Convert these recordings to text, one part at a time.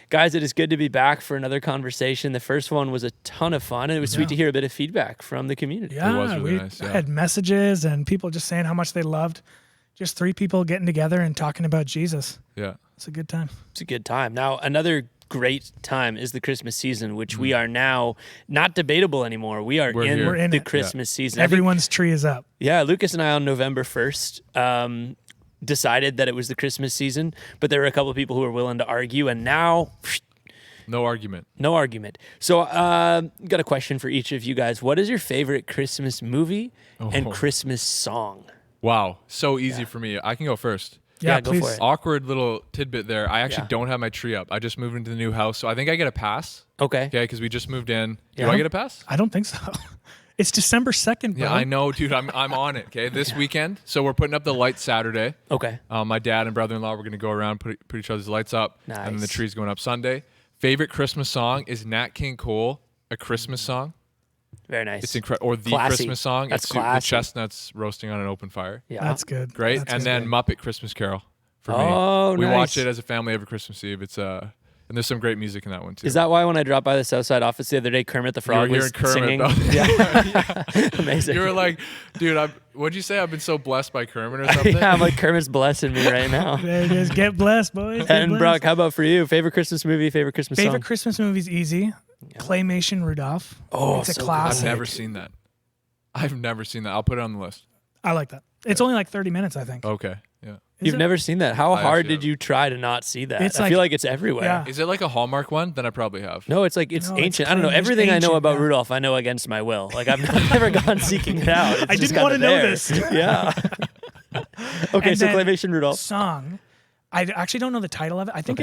Guys, it is good to be back for another conversation. The first one was a ton of fun, and it was sweet to hear a bit of feedback from the community. Yeah, it was really nice. Yeah. had messages and people just saying how much they loved just three people getting together and talking about Jesus. Yeah. It's a good time. It's a good time. Now, another great time is the Christmas season, which we are now not debatable anymore. We're in the it. Christmas season. Everyone's tree is up. Yeah, Lucas and I on November 1st decided that it was the Christmas season, but there were a couple of people who were willing to argue, and now No argument. no argument. So got a question for each of you guys. What is your favorite Christmas movie and Christmas song? Wow. So easy for me. I can go first. Yeah, please. go for it. Awkward little tidbit there. I actually Yeah. don't have my tree up. I just moved into the new house, so I think I get a pass. Okay. Okay, because we just moved in. Do Yeah. I get a pass? I don't think so. It's December 2nd, bro. Yeah, I know, dude. I'm on it. Okay, this weekend. So we're putting up the lights Saturday. Okay. My dad and brother-in-law were gonna go around put each other's lights up, and then the Nice. tree's going up Sunday. Favorite Christmas song is Nat King Cole, "A Christmas Song." Very nice. It's incredible. Or the Classy. Christmas song. That's it's classy. the chestnuts roasting on an open fire. Yeah. That's good. Great. That's And good. then Muppet Christmas Carol for Oh, me. We nice. watch it as a family every Christmas Eve. It's and there's some great music in that one too. Is that why when I dropped by the Southside office the other day, Kermit the Frog were was hearing Kermit, singing? though. Yeah. Amazing. You were like, dude, what'd you say? I've been so blessed by Kermit or something? yeah, I'm like, Kermit's blessing me right now. There it is. Get blessed, boys. Get And blessed. Brock, how about for you? Favorite Christmas movie, favorite Christmas Favorite song? Christmas movie's easy. Claymation Rudolph. Oh, it's a so good. I've classic. never seen that. I've never seen that. I'll put it on the list. I like that. It's only like 30 minutes, I think. Okay. Yeah. You've it? never seen that. How I hard actually did you try to not see that? It's I like- feel like it's everywhere. Yeah. Is it like a Hallmark one? Then I probably have. No, it's like No, it's ancient. I don't know. Claymation Everything I know ancient, about yeah. Rudolph, I know against my will. Like I've never gone seeking it out. It's I just didn't want to kinda know there. this. Yeah. Okay, And so then Claymation Rudolph. Song. I actually don't know the title of it. I think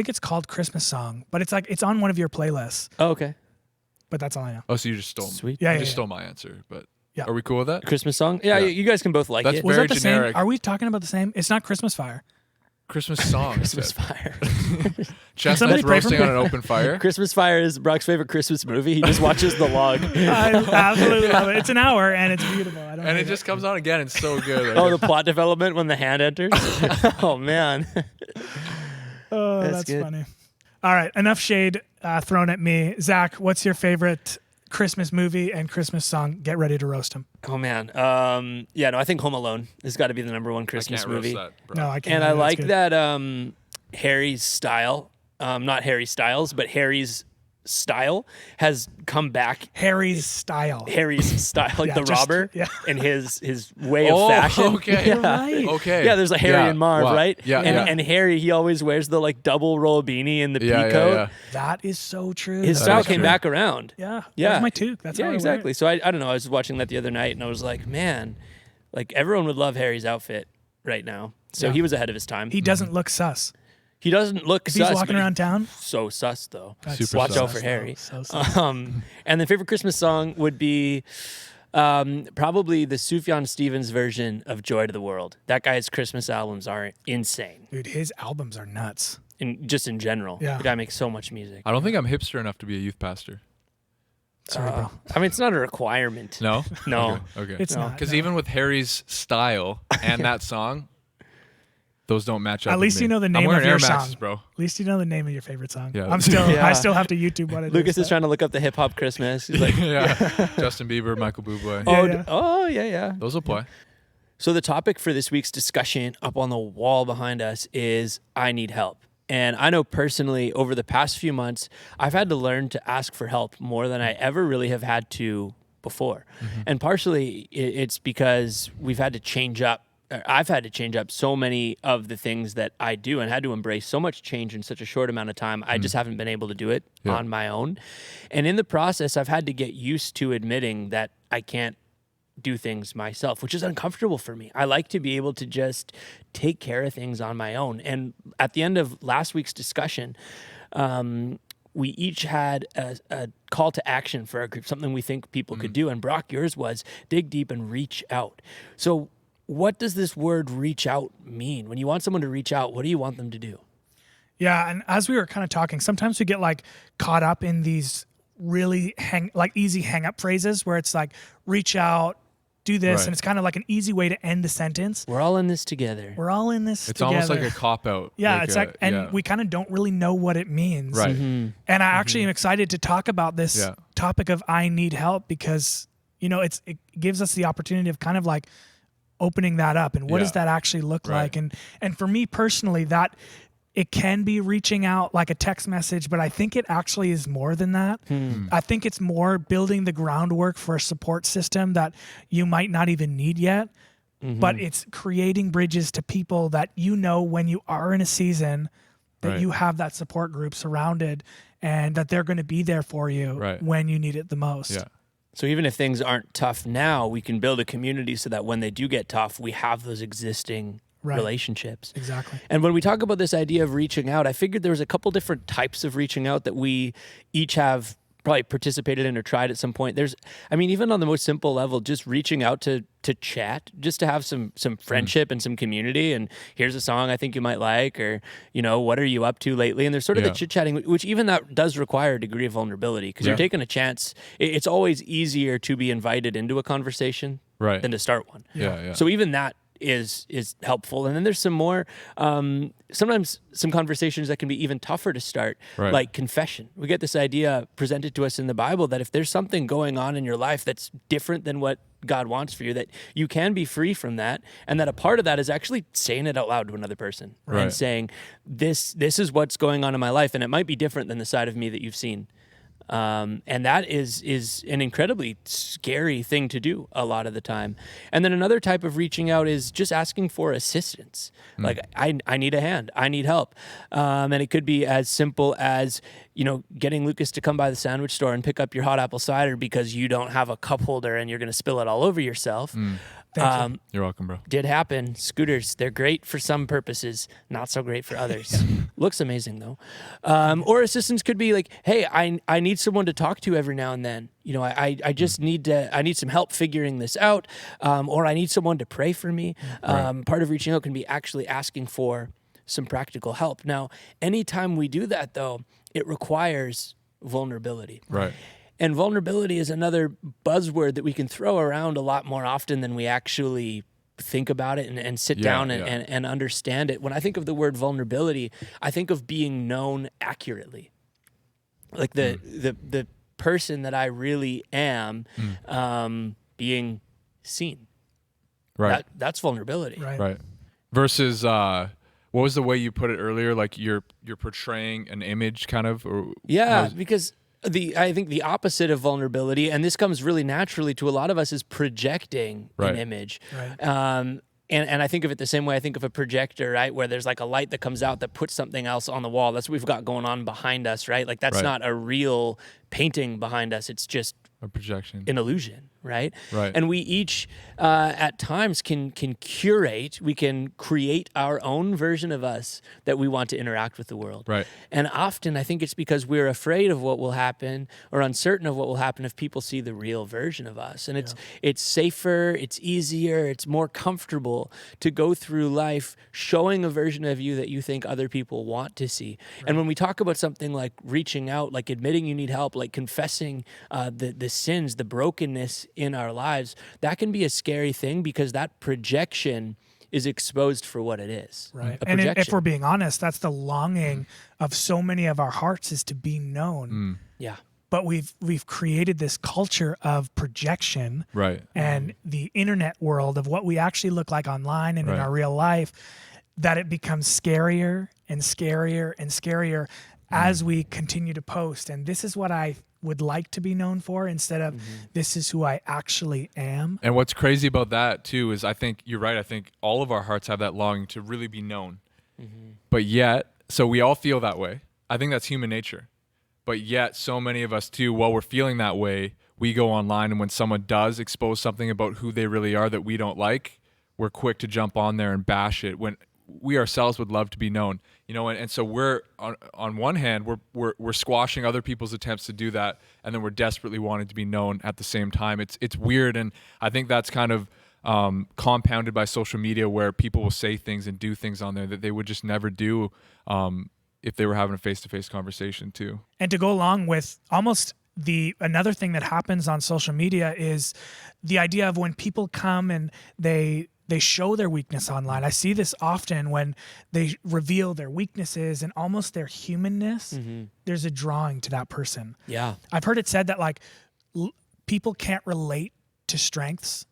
it's called Christmas Song, but it's on one of your playlists. Oh, okay. But that's all I know. Oh, so you just stole. Sweet. Yeah, You yeah, just yeah. stole my answer. But Yeah. are we cool with that? Christmas song? Yeah, Yeah. you guys can both like That's it. Was very that the generic. same? Are we talking about the same? It's not Christmas Fire. Christmas song. Christmas Christmas Fire. Chestnuts somebody pray for roasting me? on an open fire. Christmas Fire is Brock's favorite Christmas movie. He just watches the log. I absolutely love it. It's an hour and it's beautiful. I don't And know it just comes on again. It's so good. Oh, the plot development when the hand enters. Oh man. Oh, That's that's good. funny. All right, enough shade thrown at me. Zach, what's your favorite Christmas movie and Christmas song? Get ready to roast him. Oh man. Yeah, no, I think Home Alone has got to be the number one I Christmas can't roast movie. that, bro. No, I can't. And I That's like good. that Harry's style, not Harry Styles, but Harry's style has come back. Harry's style. Harry's style, like Yeah, the just- robber yeah. and his way of Oh, fashion. okay. Yeah. You're right. Okay. Yeah, there's a Harry Yeah, and Marv, wow. right? Yeah, and, yeah. and Harry, he always wears the like double roll beanie and the Yeah, pea yeah, coat. yeah. That is so true. His That style is came true. back around. Yeah. Yeah. That was my toque. That's how Yeah, I wear it. exactly. So I don't know. I was watching that the other night and I was like, man, like everyone would love Harry's outfit right now. So Yeah. he was ahead of his time. He doesn't look sus. He doesn't look If sus. he's walking but around town, so sus though. that's Super so Watch out sus, for though. Harry. So sus. And the favorite Christmas song would be probably the Sufjan Stevens version of Joy to the World. That guy's Christmas albums are insane. Dude, his albums are nuts. Just in general. Yeah. The guy makes so much music. I don't think I'm hipster enough to be a youth pastor. Sorry, bro. I mean, it's not a requirement. No? No. Okay. It's No. not. Because no. even with Harry's style and that song, those don't match up. At with least me. you know the I'm name wearing of your Air Maxes, song. bro. At least you know the name of your favorite song. Yeah. Yeah. I still have to YouTube what it is. Lucas is so- trying to look up the hip hop Christmas. He's like, yeah. Justin Bieber, Michael Bublé. oh, yeah. oh, yeah, yeah. Those will play. So the topic for this week's discussion up on the wall behind us is I need help. And I know personally over the past few months, I've had to learn to ask for help more than I ever really have had to before. And partially it's because we've had to change up. I've had to change up so many of the things that I do and had to embrace so much change in such a short amount of time. I just haven't been able to do it Yeah. on my own. And in the process, I've had to get used to admitting that I can't do things myself, which is uncomfortable for me. I like to be able to just take care of things on my own. And at the end of last week's discussion, we each had a call to action for our group, something we think people could do. And Brock, yours was dig deep and reach out. So what does this word reach out mean? When you want someone to reach out, what do you want them to do? Yeah, and as we were kind of talking, sometimes we get like caught up in these really easy hang up phrases where it's like reach out, do this. Right. And it's kind of like an easy way to end the sentence. We're all in this together. We're all in this It's together. almost like a cop-out. Yeah, like it's like, and we kind of don't really know what it means. Right. Mm-hmm. And I actually am excited to talk about this Yeah. topic of I need help because, you know, it gives us the opportunity of kind of like opening that up and what does that actually look Right. like? And for me personally, that it can be reaching out like a text message, but I think it actually is more than that. I think it's more building the groundwork for a support system that you might not even need yet. But it's creating bridges to people that you know when you are in a season that Right. you have that support group surrounded and that they're going to be there for you Right. when you need it the most. Yeah. So even if things aren't tough now, we can build a community so that when they do get tough, we have those existing Right. relationships. Exactly. And when we talk about this idea of reaching out, I figured there was a couple different types of reaching out that we each have probably participated in or tried at some point. Even on the most simple level, just reaching out to chat, just to have some friendship and some community. And here's a song I think you might like, or, you know, what are you up to lately? And there's sort of the chit-chatting, which even that does require a degree of vulnerability because you're taking a chance. It's always easier to be invited into a conversation Right. than to start one. Yeah. So even that is helpful. And then there's some more, sometimes some conversations that can be even tougher to start, Right. like confession. We get this idea presented to us in the Bible that if there's something going on in your life that's different than what God wants for you, that you can be free from that, and that a part of that is actually saying it out loud to another person Right. and saying, this is what's going on in my life, and it might be different than the side of me that you've seen. And that is an incredibly scary thing to do a lot of the time. And then another type of reaching out is just asking for assistance. Like, I need a hand, I need help. And it could be as simple as, you know, getting Lucas to come by the sandwich store and pick up your hot apple cider because you don't have a cup holder and you're going to spill it all over yourself. You're welcome, bro. Did happen. Scooters, they're great for some purposes, not so great for others. Looks amazing though. Or assistance could be like, hey, I need someone to talk to every now and then. You know, I just need some help figuring this out, or I need someone to pray for me. Part of reaching out can be actually asking for some practical help. Now, anytime we do that though, it requires vulnerability. Right. And vulnerability is another buzzword that we can throw around a lot more often than we actually think about it and sit down and understand it. When I think of the word vulnerability, I think of being known accurately. Like the person that I really am being seen. Right. That's vulnerability. Right. Versus what was the way you put it earlier? Like you're portraying an image kind of, or Yeah, because I think the opposite of vulnerability, and this comes really naturally to a lot of us, is projecting an image. Right. And I think of it the same way I think of a projector, right? Where there's like a light that comes out that puts something else on the wall. That's what we've got going on behind us, right? Like that's not a real painting behind us. It's just a projection, an illusion, right? Right. And we each, at times, can curate. We can create our own version of us that we want to interact with the world. Right. And often, I think it's because we're afraid of what will happen or uncertain of what will happen if people see the real version of us. And it's safer, it's easier, it's more comfortable to go through life showing a version of you that you think other people want to see. Right. And when we talk about something like reaching out, like admitting you need help, like confessing the sins, the brokenness in our lives, that can be a scary thing because that projection is exposed for what it is. Right. And if we're being honest, that's the longing of so many of our hearts, is to be known. Yeah. But we've created this culture of projection, right, and the internet world of what we actually look like online and in our real life, that it becomes scarier and scarier and scarier as we continue to post. And this is what I would like to be known for, instead of this is who I actually am. And what's crazy about that too is, I think you're right. I think all of our hearts have that longing to really be known. But yet, so we all feel that way. I think that's human nature. But yet, so many of us too, while we're feeling that way, we go online, and when someone does expose something about who they really are that we don't like, we're quick to jump on there and bash it, when we ourselves would love to be known, you know. And so we're on one hand, we're squashing other people's attempts to do that, and then we're desperately wanting to be known at the same time. It's weird, and I think that's kind of compounded by social media, where people will say things and do things on there that they would just never do if they were having a face-to-face conversation too. And to go along with almost another thing that happens on social media is the idea of when people come and they show their weakness online. I see this often when they reveal their weaknesses and almost their humanness. There's a drawing to that person. Yeah. I've heard it said that like people can't relate to strengths,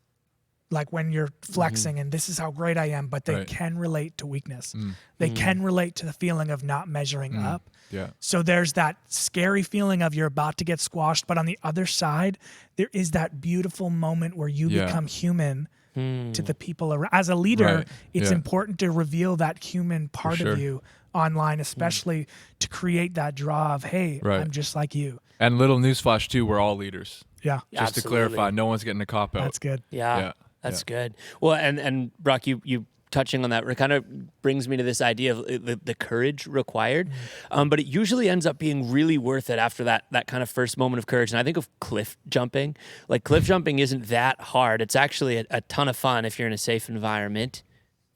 like when you're flexing and this is how great I am, but they can relate to weakness. They can relate to the feeling of not measuring up. Yeah. So there's that scary feeling of you're about to get squashed, but on the other side, there is that beautiful moment where you become human to the people around. As a leader, it's important to reveal that human part of you online, especially to create that draw of, hey, I'm just like you. And little newsflash too, we're all leaders. Yeah. Just to clarify, no one's getting a cop out. That's good. Yeah. That's good. Well, and Brock, you touching on that kind of brings me to this idea of the courage required. But it usually ends up being really worth it after that kind of first moment of courage. And I think of cliff jumping. Like cliff jumping isn't that hard. It's actually a ton of fun if you're in a safe environment.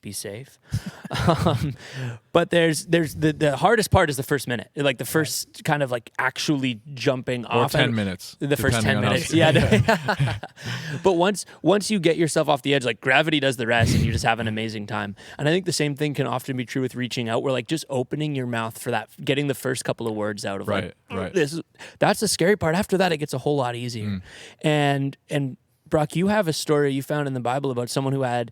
Be safe. But there's the hardest part is the first minute, like the first kind of like actually jumping off. Or 10 minutes. The first 10 minutes. Yeah. But once you get yourself off the edge, like gravity does the rest and you just have an amazing time. And I think the same thing can often be true with reaching out, where like just opening your mouth for that, getting the first couple of words out of that's the scary part. After that, it gets a whole lot easier. And Brock, you have a story you found in the Bible about someone who had,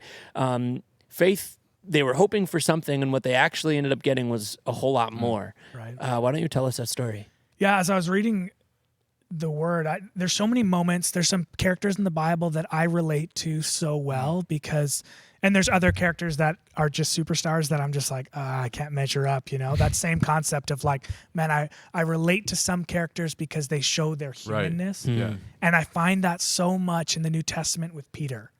faith. They were hoping for something, and what they actually ended up getting was a whole lot more. Right. Why don't you tell us that story? Yeah, as I was reading the word, there's so many moments. There's some characters in the Bible that I relate to so well and there's other characters that are just superstars that I'm just like, I can't measure up, that same concept of like, man, I relate to some characters because they show their humanness. Right. Yeah. And I find that so much in the New Testament with Peter.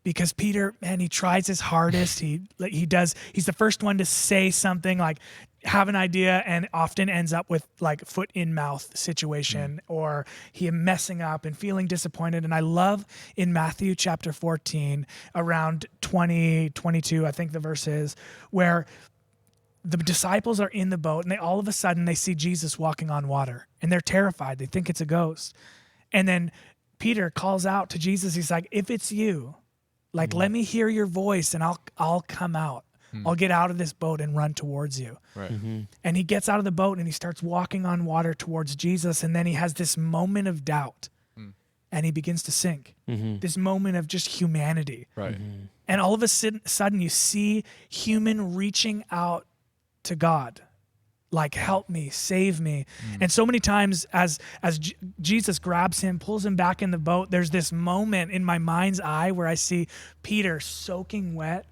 Because Peter, man, he tries his hardest. He's the first one to say something, like have an idea, and often ends up with like foot in mouth situation, or he messing up and feeling disappointed. And I love in Matthew chapter 14, around 20, 22, I think the verse is, where the disciples are in the boat and all of a sudden they see Jesus walking on water and they're terrified. They think it's a ghost. And then Peter calls out to Jesus. He's like, if it's you, like, let me hear your voice and I'll come out. I'll get out of this boat and run towards you. Right. And he gets out of the boat and he starts walking on water towards Jesus. And then he has this moment of doubt and he begins to sink. This moment of just humanity. Right. And all of a sudden you see human reaching out to God. Like, help me, save me. And so many times as Jesus grabs him, pulls him back in the boat, there's this moment in my mind's eye where I see Peter soaking wet,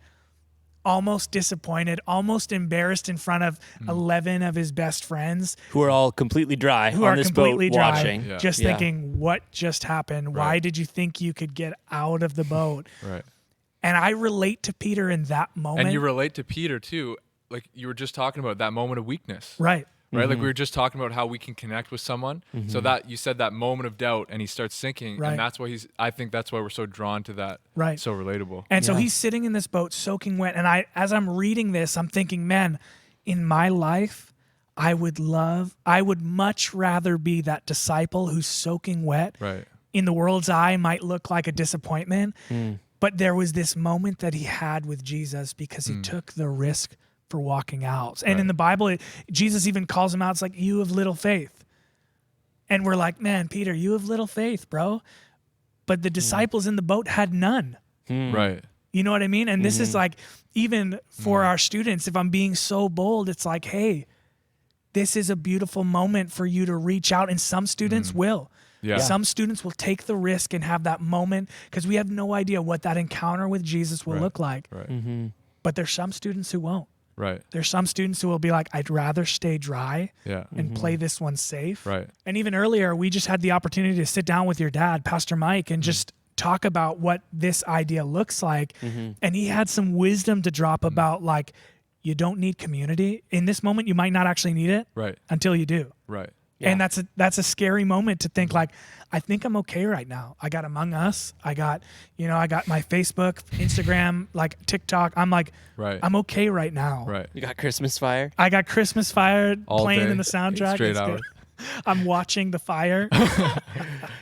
almost disappointed, almost embarrassed in front of 11 of his best friends. Who are all completely dry on this boat watching. Just thinking, what just happened? Why did you think you could get out of the boat? Right. And I relate to Peter in that moment. And you relate to Peter too. Like you were just talking about that moment of weakness. Right. Like we were just talking about how we can connect with someone. So that you said that moment of doubt and he starts sinking. Right. And that's why I think that's why we're so drawn to that. Right. So relatable. And so he's sitting in this boat soaking wet. And as I'm reading this, I'm thinking, man, in my life, I would much rather be that disciple who's soaking wet. Right. In the world's eye might look like a disappointment. But there was this moment that he had with Jesus because he took the risk for walking out. And in the Bible, Jesus even calls him out. It's like, you have little faith. And we're like, man, Peter, you have little faith, bro. But the disciples in the boat had none. Right. You know what I mean? And this is like, even for our students, if I'm being so bold, it's like, hey, this is a beautiful moment for you to reach out. And some students will. Yeah. Some students will take the risk and have that moment because we have no idea what that encounter with Jesus will look like. Right. But there's some students who won't. Right. There's some students who will be like, I'd rather stay dry and play this one safe. Right. And even earlier, we just had the opportunity to sit down with your dad, Pastor Mike, and just talk about what this idea looks like. And he had some wisdom to drop about like, you don't need community. In this moment, you might not actually need it until you do. Right. Yeah. And that's a scary moment to think like, I think I'm okay right now. I got Among Us. I got my Facebook, Instagram, like TikTok. I'm like, I'm okay right now. Right. You got Christmas Fire? I got Christmas Fire All playing day, in the soundtrack. straight It's out. good. I'm watching the fire.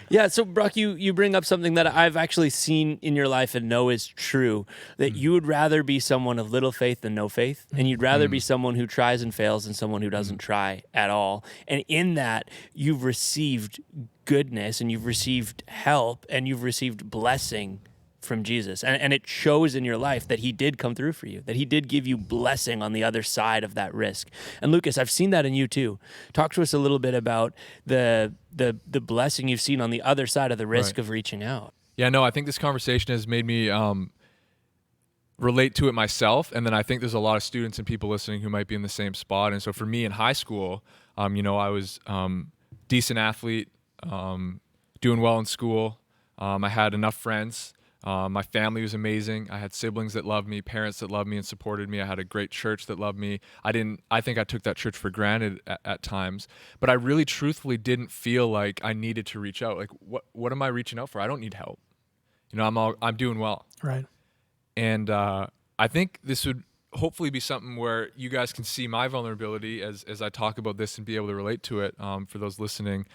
Yeah, so Brock, you bring up something that I've actually seen in your life and know is true, that you would rather be someone of little faith than no faith, and you'd rather be someone who tries and fails than someone who doesn't try at all. And in that, you've received goodness and you've received help and you've received blessing from Jesus. And it shows in your life that he did come through for you, that he did give you blessing on the other side of that risk. And Lucas, I've seen that in you too. Talk to us a little bit about the blessing you've seen on the other side of the risk of reaching out. Yeah, no, I think this conversation has made me relate to it myself. And then I think there's a lot of students and people listening who might be in the same spot. And so for me in high school, I was decent athlete, doing well in school. I had enough friends. My family was amazing. I had siblings that loved me, parents that loved me and supported me. I had a great church that loved me. I think I took that church for granted at times, but I really truthfully didn't feel like I needed to reach out. Like, what am I reaching out for? I don't need help. I'm doing well. Right. And I think this would hopefully be something where you guys can see my vulnerability as I talk about this and be able to relate to it for those listening.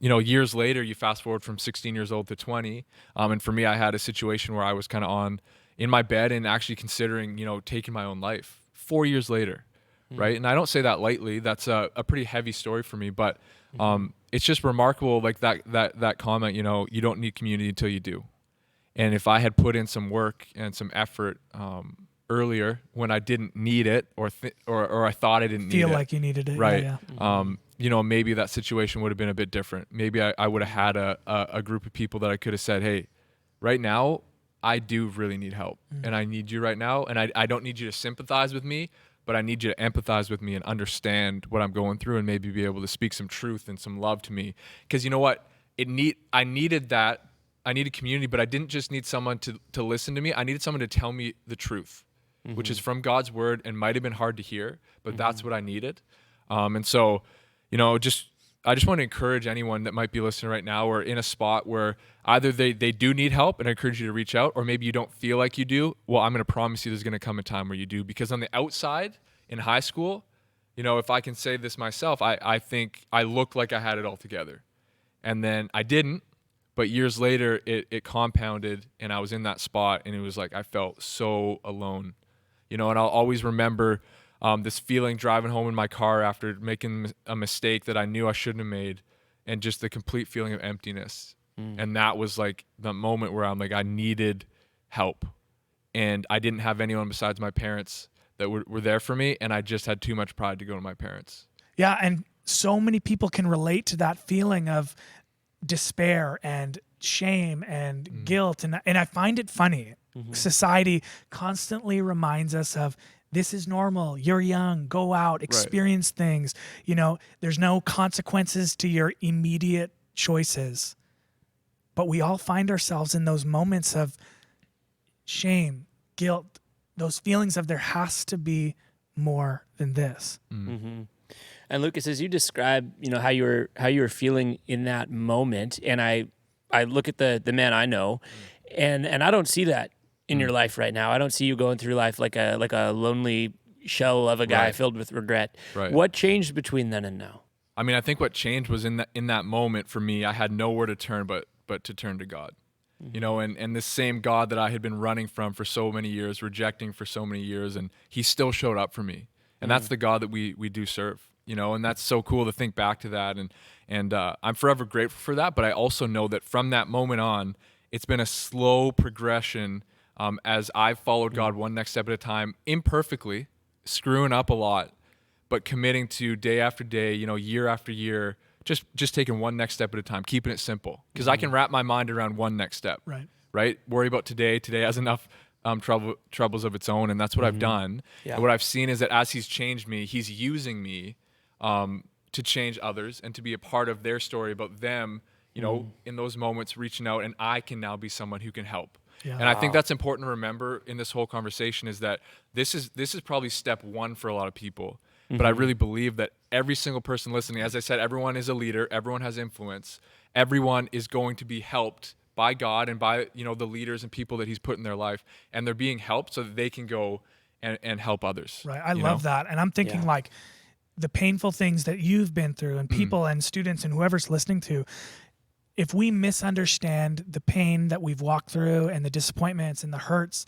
Years later, you fast forward from 16 years old to 20. And for me, I had a situation where I was kind of in my bed and actually considering, taking my own life 4 years later. Right. And I don't say that lightly. That's a pretty heavy story for me, but it's just remarkable. Like that comment, you don't need community until you do. And if I had put in some work and some effort, earlier when I didn't need it or I thought I didn't need it. Feel like you needed it. Right. Yeah. Maybe that situation would have been a bit different. Maybe I would have had a group of people that I could have said, hey, right now I do really need help and I need you right now. And I don't need you to sympathize with me, but I need you to empathize with me and understand what I'm going through and maybe be able to speak some truth and some love to me. Because you know what? I needed that. I needed community, but I didn't just need someone to listen to me. I needed someone to tell me the truth. Which is from God's word and might have been hard to hear, but that's what I needed. And so, I just want to encourage anyone that might be listening right now or in a spot where either they do need help and I encourage you to reach out, or maybe you don't feel like you do. Well, I'm going to promise you there's going to come a time where you do, because on the outside in high school, if I can say this myself, I think I looked like I had it all together. And then I didn't. But years later, it compounded and I was in that spot and it was like I felt so alone. And I'll always remember this feeling driving home in my car after making a mistake that I knew I shouldn't have made, and just the complete feeling of emptiness. And that was like the moment where I'm like, I needed help. And I didn't have anyone besides my parents that were there for me, and I just had too much pride to go to my parents. Yeah, and so many people can relate to that feeling of despair and shame and guilt. And I find it funny. Society constantly reminds us of, this is normal. You're young. Go out, experience things. There's no consequences to your immediate choices. But we all find ourselves in those moments of shame, guilt, those feelings of there has to be more than this. And Lucas, as you describe, how you were feeling in that moment, and I look at the man I know, and I don't see that in your life right now. I don't see you going through life like a lonely shell of a guy filled with regret. Right. What changed between then and now? I mean, I think what changed was in that moment for me, I had nowhere to turn but to turn to God. And this same God that I had been running from for so many years, rejecting for so many years, and he still showed up for me. And that's the God that we do serve. And that's so cool to think back to that. And I'm forever grateful for that. But I also know that from that moment on, it's been a slow progression as I've followed God one next step at a time, imperfectly, screwing up a lot, but committing to day after day, year after year, just taking one next step at a time, keeping it simple. Because I can wrap my mind around one next step. Right? Worry about today. Today has enough troubles of its own, and that's what I've done. Yeah. And what I've seen is that as he's changed me, he's using me to change others and to be a part of their story about them, in those moments reaching out, and I can now be someone who can help. Yeah. And I think that's important to remember in this whole conversation, is that this is probably step one for a lot of people. But I really believe that every single person listening, as I said, everyone is a leader, everyone has influence, everyone is going to be helped by God and by the leaders and people that he's put in their life, and they're being helped so that they can go and help others. Right. I love that. And I'm thinking like, the painful things that you've been through, and people and students and whoever's listening to, if we misunderstand the pain that we've walked through and the disappointments and the hurts,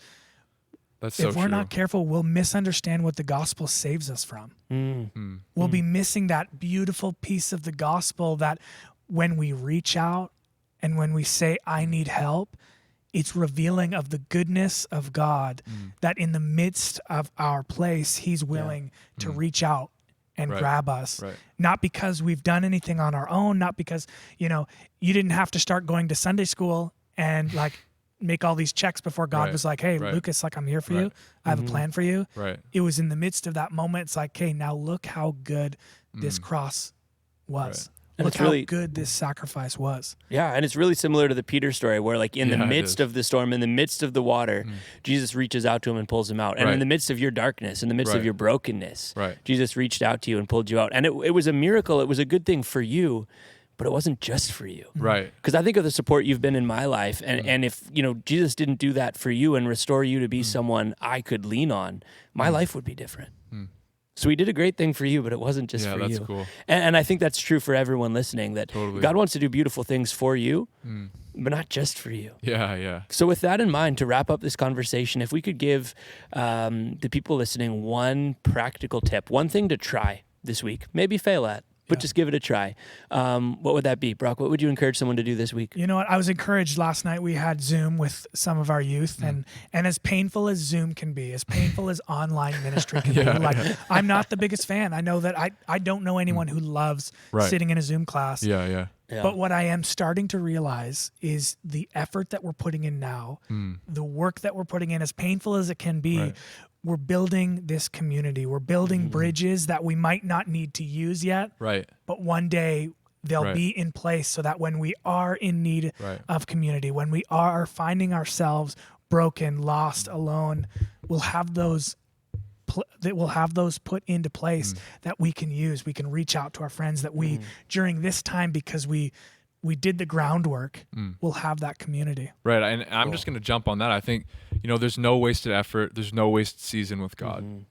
That's so if we're true. not careful, we'll misunderstand what the gospel saves us from. We'll be missing that beautiful piece of the gospel that when we reach out and when we say, I need help, it's revealing of the goodness of God, that in the midst of our place, he's willing to reach out and grab us. Right. Not because we've done anything on our own, not because, you didn't have to start going to Sunday school and like make all these checks before God was like, hey, Lucas, like I'm here for you. I have a plan for you. Right. It was in the midst of that moment. It's like, hey, now look how good this cross was. And Look it's really how good this sacrifice was. Yeah, and it's really similar to the Peter story where like in the midst of the storm, in the midst of the water, Jesus reaches out to him and pulls him out. And in the midst of your darkness, in the midst of your brokenness, Jesus reached out to you and pulled you out. And it was a miracle. It was a good thing for you, but it wasn't just for you. Right. Because I think of the support you've been in my life. And if, Jesus didn't do that for you and restore you to be someone I could lean on, my life would be different. So he did a great thing for you, but it wasn't just for you. Yeah, that's cool. And I think that's true for everyone listening, that Totally. God wants to do beautiful things for you, but not just for you. Yeah. So with that in mind, to wrap up this conversation, if we could give the people listening one practical tip, one thing to try this week, maybe fail at, but just give it a try. What would that be? Brock, what would you encourage someone to do this week? You know what? I was encouraged last night. We had Zoom with some of our youth, and as painful as Zoom can be, as painful as online ministry can be, I'm not the biggest fan. I know that I don't know anyone who loves sitting in a Zoom class. Yeah. But what I am starting to realize is the effort that we're putting in now, the work that we're putting in, as painful as it can be, we're building this community. We're building bridges that we might not need to use yet. Right. But one day they'll be in place so that when we are in need of community, when we are finding ourselves broken, lost, alone, we'll have those put into place that we can use. We can reach out to our friends that we, during this time, because we did the groundwork, we'll have that community. Right. And I'm just going to jump on that. I think, there's no wasted effort. There's no wasted season with God.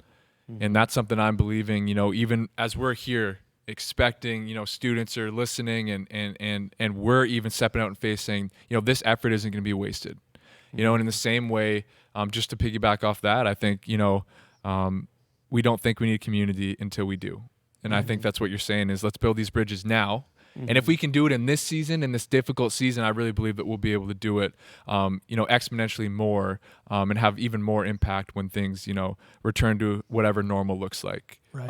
And that's something I'm believing, even as we're here expecting, students are listening and we're even stepping out and facing, this effort isn't going to be wasted. And in the same way, just to piggyback off that, I think, we don't think we need community until we do. And I think that's what you're saying is let's build these bridges now. And if we can do it in this season, in this difficult season, I really believe that we'll be able to do it, exponentially more and have even more impact when things, return to whatever normal looks like. Right.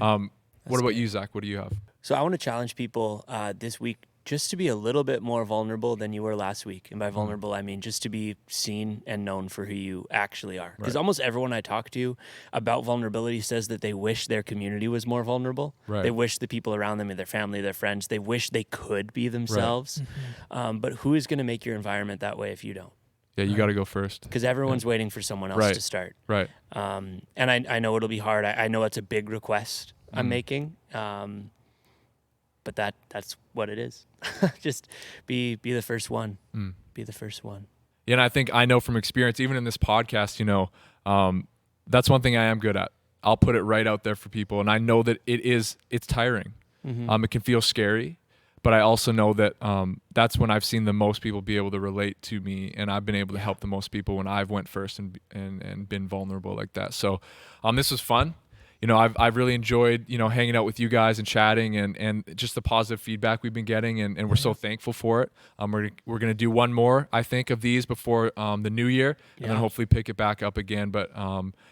What about you, Zach? What do you have? So I want to challenge people this week just to be a little bit more vulnerable than you were last week. And by vulnerable, I mean just to be seen and known for who you actually are. Because almost everyone I talk to about vulnerability says that they wish their community was more vulnerable. Right. They wish the people around them, their family, their friends, they wish they could be themselves. But who is going to make your environment that way if you don't? Yeah, you got to go first. Because everyone's waiting for someone else to start. Right. And I know it'll be hard. I know it's a big request I'm making. But that's what it is. Just be the first one. Be the first one. Yeah, and I think I know from experience, even in this podcast, that's one thing I am good at. I'll put it right out there for people, and I know that it's tiring. It can feel scary, but I also know that that's when I've seen the most people be able to relate to me, and I've been able to help the most people when I've went first and been vulnerable like that. So this was fun. I've really enjoyed, hanging out with you guys and chatting and just the positive feedback we've been getting, and we're so thankful for it. We're going to do one more, I think, of these before the new year, and then hopefully pick it back up again. But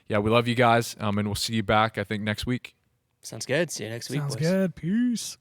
we love you guys, and we'll see you back, I think, next week. Sounds good. See you next week. Sounds good. Peace.